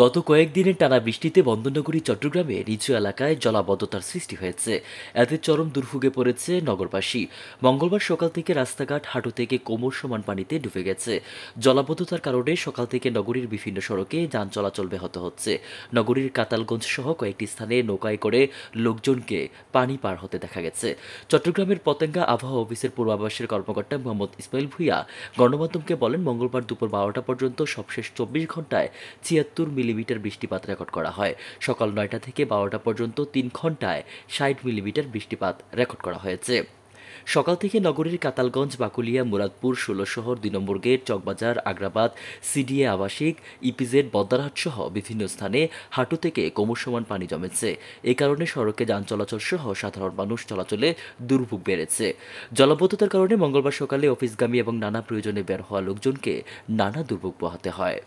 গত কয়েকদিনের টানা বৃষ্টিতে বন্দরনগরী চট্টগ্রামে নিচু এলাকায় জলাবদ্ধতার সৃষ্টি হয়েছে। এতে চরম দুর্ভোগে পড়েছে নগরবাসী। মঙ্গলবার সকাল থেকে রাস্তাঘাট হাঁটু থেকে কোমর সমান পানিতে ডুবে গেছে। জলাবদ্ধতার কারণে সকাল থেকে নগরীর বিভিন্ন সড়কে যান চলাচল ব্যাহত হচ্ছে। নগরীর কাতালগঞ্জ সহ কয়েকটি স্থানে নৌকায় করে লোকজনকে পানি পার হতে দেখা গেছে। চট্টগ্রামের পতেঙ্গা আবহাওয়া অফিসের পূর্বাভাসের কর্মকর্তা মোহাম্মদ ইসমাইল ভূঁইয়া গণমাধ্যমকে বলেন, মঙ্গলবার দুপুর ১২টা পর্যন্ত সবশেষ ২৪ ঘন্টায় ৭৬ মিলিমিটার বৃষ্টিপাত রেকর্ড করা হয়। সকাল ৯টা থেকে ১২টা পর্যন্ত ৩ ঘন্টায় ৬০ মিলিমিটার বৃষ্টিপাত রেকর্ড করা হয়েছে। সকাল থেকে নগরীর কাতালগঞ্জ, বাকুলিয়া, মুরাদপুর, ১৬ শহর, ২ নম্বর গেট, চকবাজার, আগ্রাবাদ, সিডিএ আবাসিক, ইপিজেড, বদ্দারহাট সহ বিভিন্ন স্থানে হাঁটু থেকে কোমর সমান পানি জমেছে। এ কারণে সড়কে যান চলাচল সহ সাধারণ মানুষ চলাচলে দুর্ভোগ বেড়েছে। জলাবদ্ধতার কারণে মঙ্গলবার সকালে অফিসগামী এবং নানা প্রয়োজনে বের হওয়া লোকজনকে নানা দুর্ভোগ পোহাতে হয়।